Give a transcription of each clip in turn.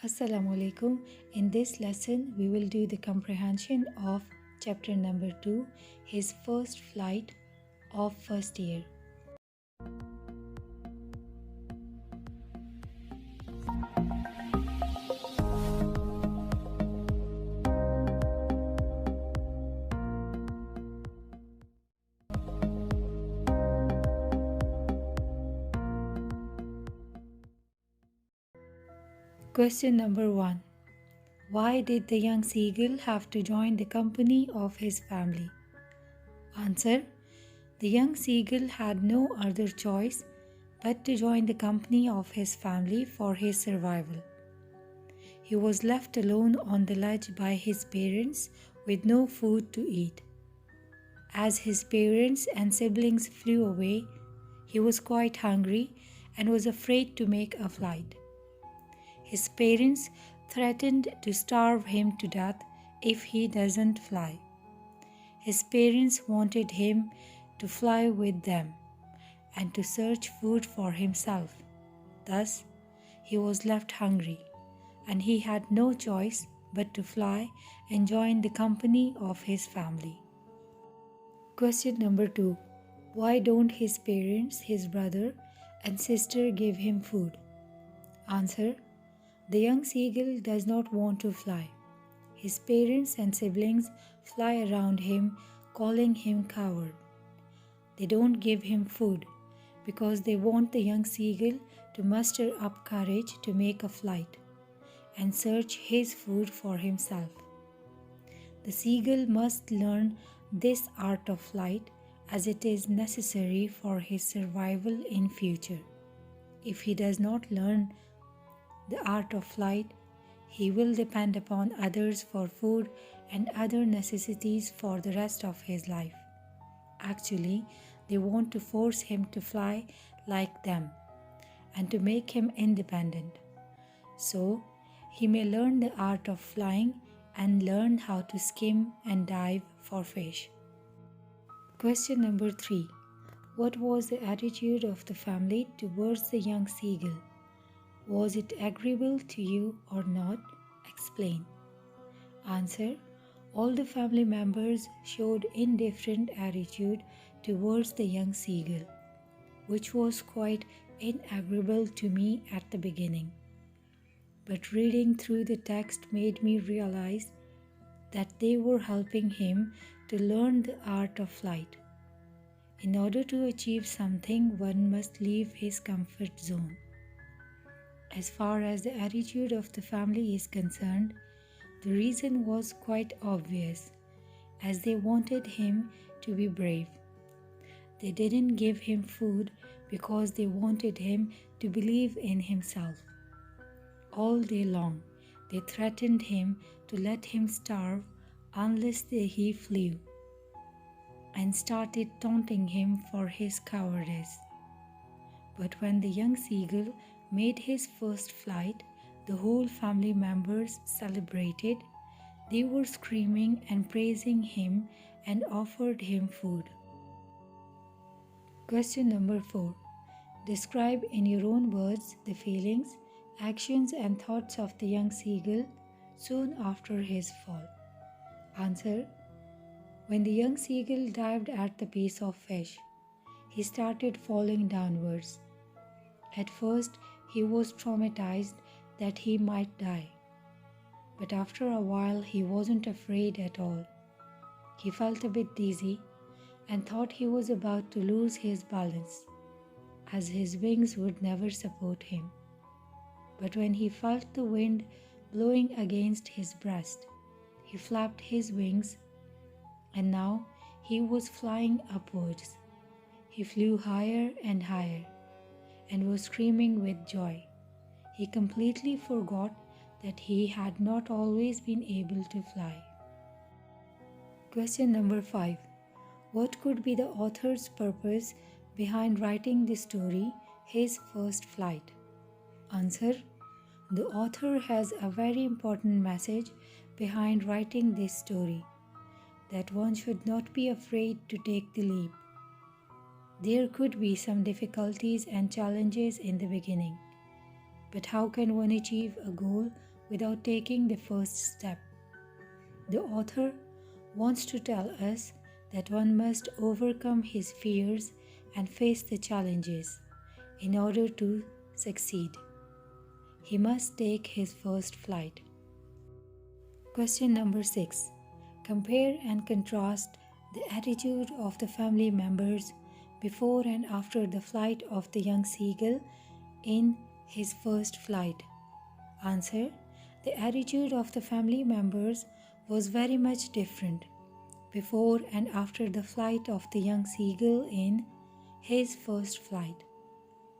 Assalamu alaikum. In this lesson, we will do the comprehension of chapter number 2, his first flight of first year. Question number 1. Why did the young seagull have to join the company of his family? Answer. The young seagull had no other choice but to join the company of his family for his survival. He was left alone on the ledge by his parents with no food to eat. As his parents and siblings flew away, he was quite hungry and was afraid to make a flight. His parents threatened to starve him to death if he doesn't fly. His parents wanted him to fly with them and to search food for himself. Thus, he was left hungry, and he had no choice but to fly and join the company of his family. Question number 2. Why don't his parents, his brother and sister give him food? Answer. The young seagull does not want to fly. His parents and siblings fly around him, calling him coward. They don't give him food because they want the young seagull to muster up courage to make a flight and search his food for himself. The seagull must learn this art of flight as it is necessary for his survival in future. If he does not learn the art of flight, he will depend upon others for food and other necessities for the rest of his life. Actually, they want to force him to fly like them and to make him independent. So, he may learn the art of flying and learn how to skim and dive for fish. Question number 3. What was the attitude of the family towards the young seagull? Was it agreeable to you or not? Explain. Answer. All the family members showed indifferent attitude towards the young seagull, which was quite inagreeable to me at the beginning. But reading through the text made me realize that they were helping him to learn the art of flight. In order to achieve something, one must leave his comfort zone. As far as the attitude of the family is concerned, the reason was quite obvious, as they wanted him to be brave. They didn't give him food because they wanted him to believe in himself. All day long, they threatened him to let him starve unless he flew, and started taunting him for his cowardice. But when the young seagull made his first flight, the whole family members celebrated. They were screaming and praising him and offered him food. Question number 4. Describe in your own words the feelings, actions and thoughts of the young seagull soon after his fall. Answer. When the young seagull dived at the piece of fish, he started falling downwards. At first, he was traumatized that he might die. But after a while, he wasn't afraid at all. He felt a bit dizzy and thought he was about to lose his balance, as his wings would never support him. But when he felt the wind blowing against his breast, he flapped his wings, and now he was flying upwards. He flew higher and higher and was screaming with joy. He completely forgot that he had not always been able to fly. Question number 5. What could be the author's purpose behind writing the story, His First Flight? Answer. The author has a very important message behind writing this story, that one should not be afraid to take the leap. There could be some difficulties and challenges in the beginning, but how can one achieve a goal without taking the first step. The author wants to tell us that one must overcome his fears and face the challenges in order to succeed. He must take his first flight. Question number 6. Compare and contrast the attitude of the family members before and after the flight of the young seagull in his first flight. Answer. The attitude of the family members was very much different before and after the flight of the young seagull in his first flight.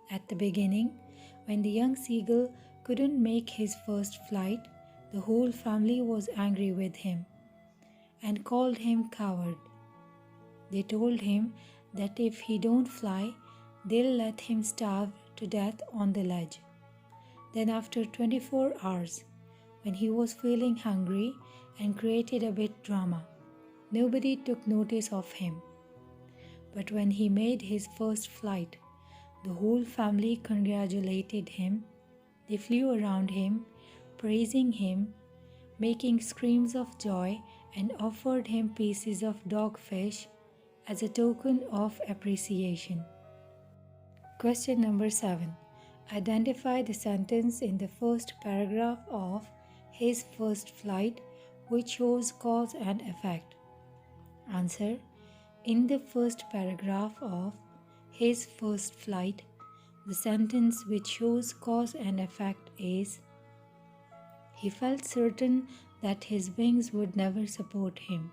At the beginning, when the young seagull couldn't make his first flight, the whole family was angry with him and called him coward. They told him that if he don't fly, they'll let him starve to death on the ledge. Then after 24 hours, when he was feeling hungry and created a bit drama, nobody took notice of him. But when he made his first flight, the whole family congratulated him. They flew around him, praising him, making screams of joy, and offered him pieces of dogfish as a token of appreciation. Question number 7. Identify the sentence in the first paragraph of his first flight which shows cause and effect. Answer. In the first paragraph of his first flight, the sentence which shows cause and effect is, he felt certain that his wings would never support him,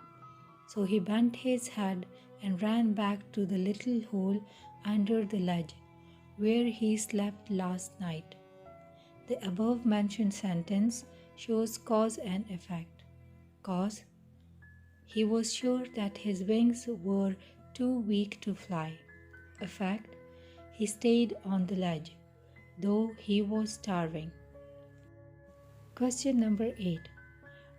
so he bent his head and ran back to the little hole under the ledge where he slept last night. The above-mentioned sentence shows cause and effect. Cause: he was sure that his wings were too weak to fly. Effect: he stayed on the ledge, though he was starving. Question number 8.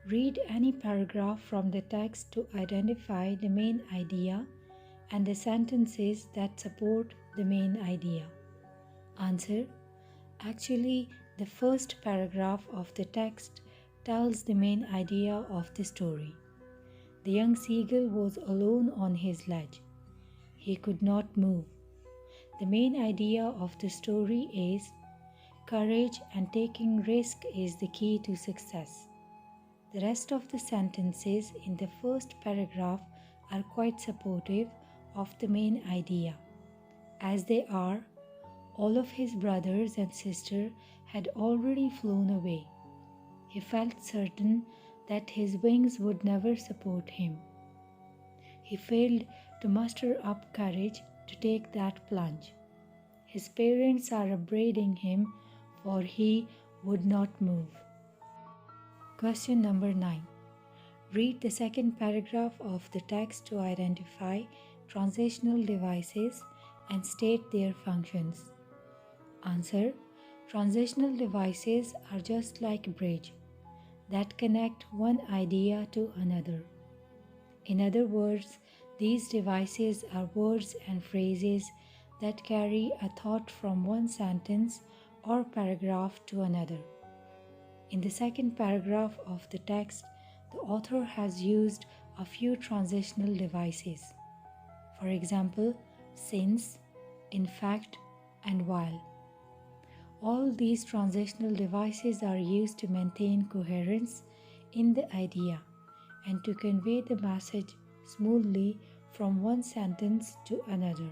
Read any paragraph from the text to identify the main idea and the sentences that support the main idea. Answer. Actually, the first paragraph of the text tells the main idea of the story. The young seagull was alone on his ledge. He could not move. The main idea of the story is courage and taking risk is the key to success. The rest of the sentences in the first paragraph are quite supportive of the main idea, as they are, all of his brothers and sister had already flown away. He felt certain that his wings would never support him. He failed to muster up courage to take that plunge. His parents are upbraiding him for he would not move. Question number 9. Read the second paragraph of the text to identify transitional devices and state their functions. Answer. Transitional devices are just like a bridge that connect one idea to another. In other words, these devices are words and phrases that carry a thought from one sentence or paragraph to another. In the second paragraph of the text, the author has used a few transitional devices. For example, since, in fact, and while. All these transitional devices are used to maintain coherence in the idea and to convey the message smoothly from one sentence to another.